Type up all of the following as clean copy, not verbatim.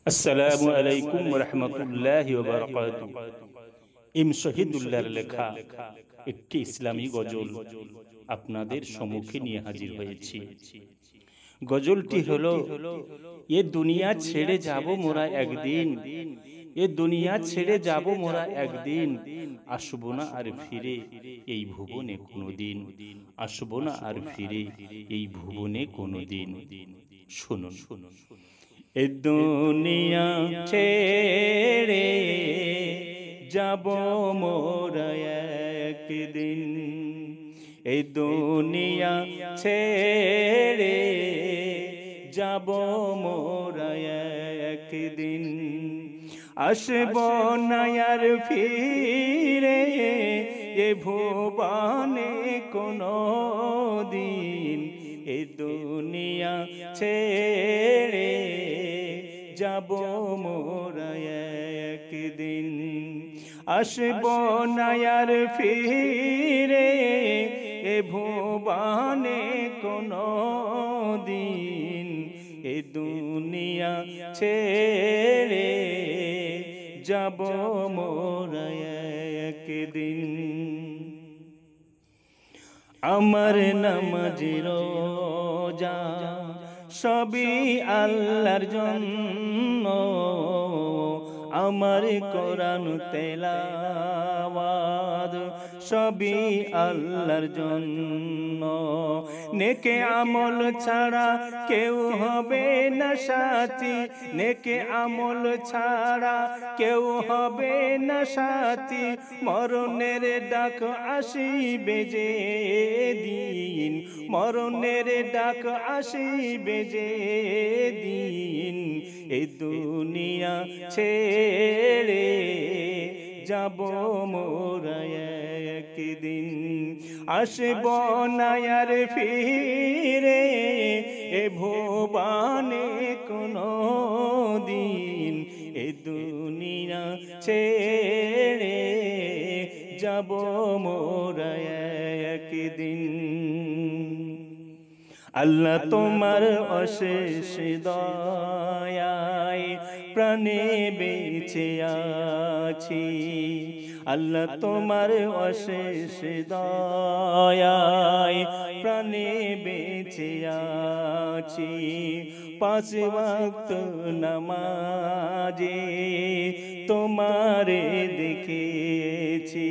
আসসালামু আলাইকুম ওয়া রাহমাতুল্লাহি ওয়া বারাকাতুহু। এম শহীদুল্লাহর লেখা একটি ইসলামী গজল আপনাদের সম্মুখে নিয়ে হাজির হয়েছি। গজলটি হলো, এ দুনিয়া ছেড়ে যাব মোরা একদিন, এ দুনিয়া ছেড়ে যাব মোরা একদিন, আসবো না আর ফিরে এই ভুবনে কোনোদিন, আসবো না আর ফিরে এই ভুবনে কোনোদিন। শুনুন। এ দুনিয়া ছেড়ে যাব মোরা একদিন, এ দুনিয়া ছেড়ে যাব মোরা একদিন, আসব না আর ফিরে এ ভুবনে কোনো দিন, এ দুনিয়া ছেড়ে যাব মোরা একদিন, আসব না আর ফিরে এ ভুবনে কোনো দিন, এ দুনিয়া ছেড়ে যাব মোরা একদিন। আমার নামাজ রোজা সবই আল্লাহর জন্য, আমার কোরআন তেলাওয়াত সবই আল্লাহর জন্য। নেকে আমল ছাড়া কেউ হবে না সাথী, নেকে আমল ছাড়া কেউ হবে না সাথী, মরণের ডাক আসিবে যে দিন, মরণের ডাক আসিবে যে দিন, এই দুনিয়া ছেড়ে যাব মোরা একদিন, আসব না আর ফিরে এ ভুবনে কোনো দিন, এ দুনিয়া ছেড়ে যাব মোরা একদিন। আল্লাহ তোমার অশেষ দয়ায় প্রাণে বেঁচে আছি, আল্লাহ তোমার অশেষ দয়ায় প্রাণে বেঁচে আছি, পাঁচ ওয়াক্ত নামাজে তোমারে দেখেছি,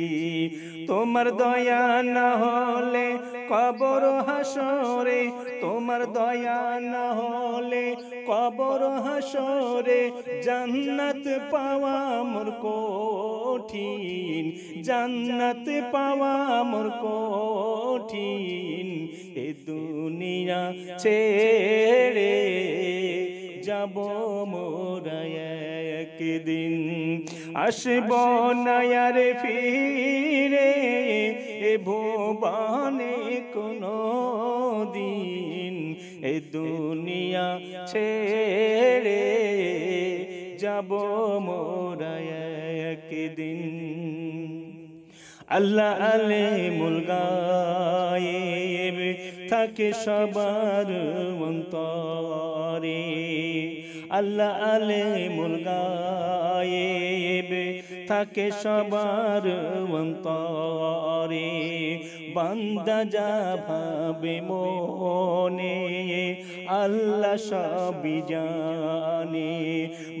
তোমার দয়া না হলে কবর হাসরে, তোমার দয়া না হলে কবর হাসরে, জান্নাত পাওয়া মোর কঠিন, জান্নাত পাওয়া মোর কঠিন, এ দুনিয়া ছেড়ে যাব মোরা একদিন, আসব না আর ফিরে এ ভুবনে কোনো দিন, এ দুনিয়া ছেড়ে যাব মোরা একদিন। আল্লাহ আলিমুল গায়েব থাকে সবার অন্তরে, আল্লাহ আলিমুল গায়েব থাকে সবার অন্তরে, বান্দা যা ভাবে মনে আল্লাহ সবই জানে,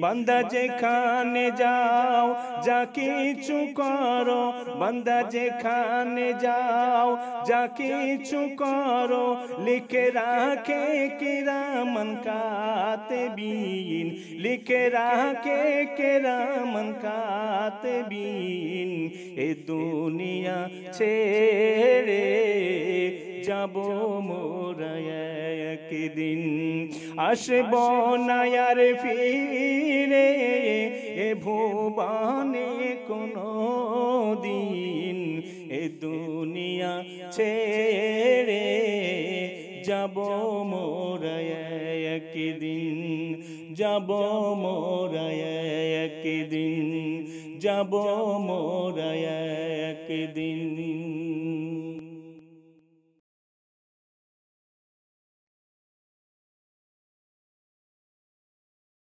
বান্দা যেখানে যাও যা কিছু করো, বান্দা যেখানে যাও যা কিছু করো, লিখে রাখে কিরামান কাতিবিন, লিখে রাখে কিরামান কাতিবিন, এ দুনিয়া ছেড়ে যাব মোরা একদিন, আসব না আর ফিরে এ ভুবনে কোনো দিন, এ দুনিয়া ছেড়ে যাব মোরা একদিন, যাব মোরা একদিন, যাব মোরা একদিন।